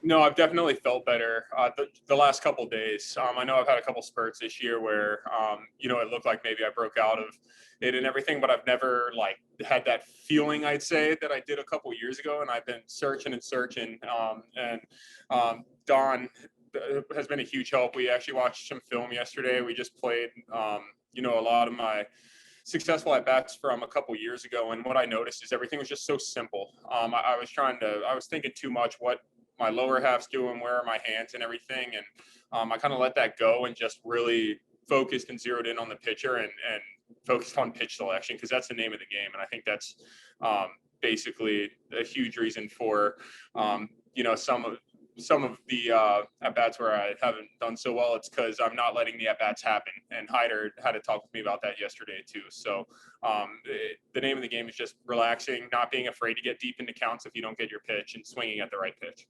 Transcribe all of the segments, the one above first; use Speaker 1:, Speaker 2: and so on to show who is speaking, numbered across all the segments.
Speaker 1: No, I've definitely felt better the last couple of days. I know I've had a couple spurts this year where, it looked like maybe I broke out of it and everything, but I've never like had that feeling, I'd say, that I did a couple years ago. And I've been searching and searching. Don has been a huge help. We actually watched some film yesterday. We just played, a lot of my successful at bats from a couple years ago. And what I noticed is everything was just so simple. I was thinking too much what my lower half's doing, where are my hands and everything. And I kind of let that go and just really focused and zeroed in on the pitcher and focused on pitch selection, because that's the name of the game. And I think that's basically a huge reason for, some of the at-bats where I haven't done so well. It's because I'm not letting the at-bats happen. And Hyder had to talk with me about that yesterday too. So the name of the game is just relaxing, not being afraid to get deep into counts if you don't get your pitch, and swinging at the right pitch.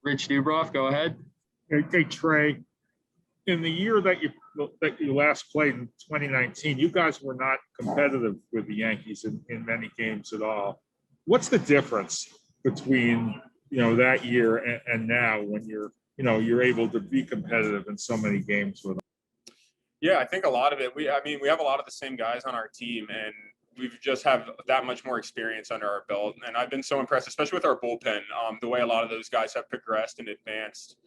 Speaker 2: Rich Dubroff, go ahead.
Speaker 3: Hey, Trey, in the year that you last played in 2019, you guys were not competitive with the Yankees in many games at all. What's the difference between that year and now, when you're able to be competitive in so many games with them?
Speaker 1: Yeah, I think a lot of it. We have a lot of the same guys on our team, and we just have that much more experience under our belt. And I've been so impressed, especially with our bullpen, the way a lot of those guys have progressed and advanced.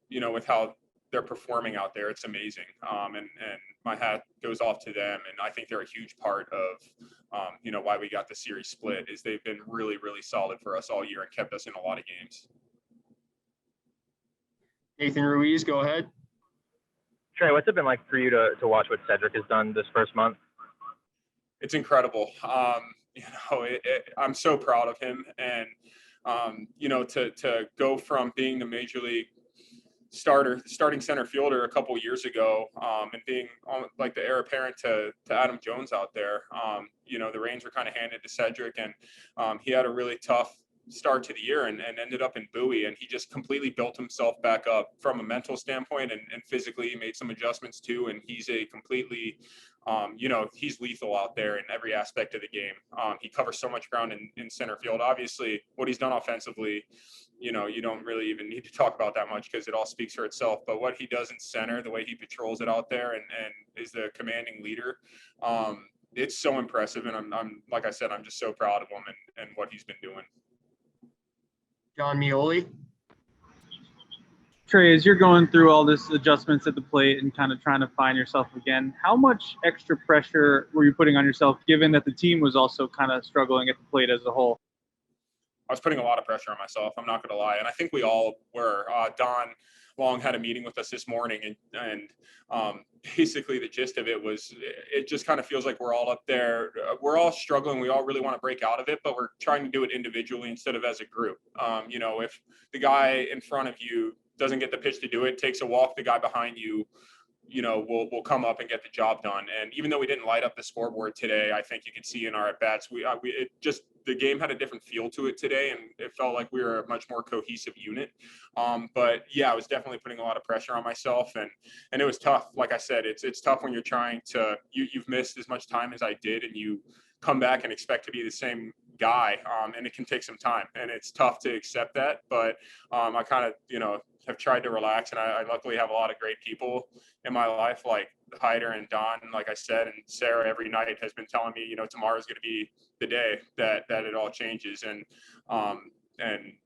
Speaker 1: With how they're performing out there, it's amazing. And my hat goes off to them. And I think they're a huge part of, why we got the series split, is they've been really, really solid for us all year and kept us in a lot of games.
Speaker 2: Nathan Ruiz, go ahead.
Speaker 4: Trey, what's it been like for you to watch what Cedric has done this first month?
Speaker 1: It's incredible. I'm so proud of him. And, to go from being the major league starting center fielder a couple years ago, and being like the heir apparent to Adam Jones out there. The reins were kind of handed to Cedric, and he had a really tough start to the year and ended up in Bowie, and he just completely built himself back up from a mental standpoint, and physically he made some adjustments too. And he's a completely, he's lethal out there in every aspect of the game. He covers so much ground in center field. Obviously, what he's done offensively, you don't really even need to talk about that much because it all speaks for itself. But what he does in center, the way he patrols it out there and is the commanding leader, it's so impressive. And I'm like I said, I'm just so proud of him and what he's been doing.
Speaker 2: John Mioli.
Speaker 5: Trey, as you're going through all this adjustments at the plate and kind of trying to find yourself again, how much extra pressure were you putting on yourself, given that the team was also kind of struggling at the plate as a whole?
Speaker 1: I was putting a lot of pressure on myself. I'm not going to lie. And I think we all were. Don Long had a meeting with us this morning, and basically the gist of it was, it just kind of feels like we're all up there. We're all struggling. We all really want to break out of it, but we're trying to do it individually instead of as a group. If the guy in front of you doesn't get the pitch to do it, takes a walk, the guy behind you, will come up and get the job done. And even though we didn't light up the scoreboard today, I think you could see in our at bats, the game had a different feel to it today, and it felt like we were a much more cohesive unit. But yeah, I was definitely putting a lot of pressure on myself, and it was tough. Like I said, it's tough when you're trying to, you've missed as much time as I did, and you come back and expect to be the same guy. And it can take some time, and it's tough to accept that. But I kind of, have tried to relax, and I luckily have a lot of great people in my life, like Hyder and Don, like I said, and Sarah every night has been telling me, tomorrow's going to be the day that it all changes. And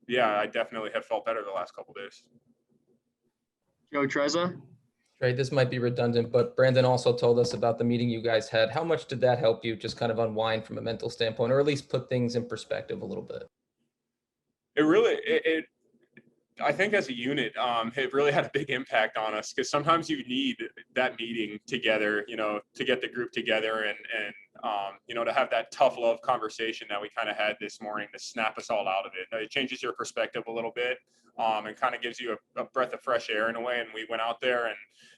Speaker 1: yeah, I definitely have felt better the last couple of days.
Speaker 2: Joe Trezza.
Speaker 6: Right, this might be redundant, but Brandon also told us about the meeting you guys had. How much did that help you just kind of unwind from a mental standpoint, or at least put things in perspective a little bit?
Speaker 1: It really, I think as a unit, it really had a big impact on us, because sometimes you need that meeting together, to get the group together and to have that tough love conversation that we kind of had this morning to snap us all out of it. It changes your perspective a little bit, and kind of gives you a breath of fresh air in a way. And we went out there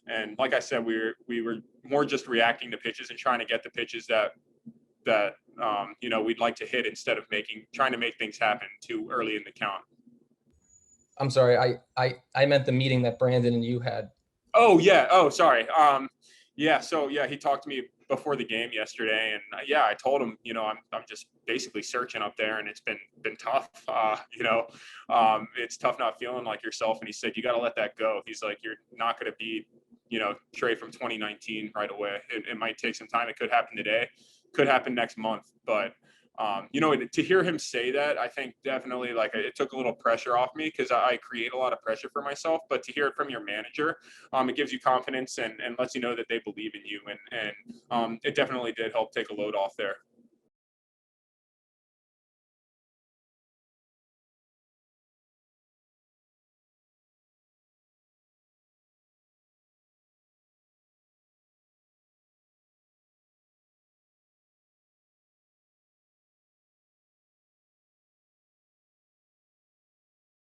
Speaker 1: and like I said, we were more just reacting to pitches and trying to get the pitches that we'd like to hit, instead of trying to make things happen too early in the count.
Speaker 6: I'm sorry, I meant the meeting that Brandon and you had.
Speaker 1: Oh yeah. Oh, sorry. Yeah. So yeah, he talked to me before the game yesterday, and yeah, I told him, I'm just basically searching up there, and it's been tough. It's tough not feeling like yourself. And he said, you got to let that go. He's like, you're not going to be, Trey from 2019 right away. It might take some time. It could happen today, could happen next month, but to hear him say that, I think definitely like it took a little pressure off me, because I create a lot of pressure for myself. But to hear it from your manager, it gives you confidence and lets you know that they believe in you. And it definitely did help take a load off there.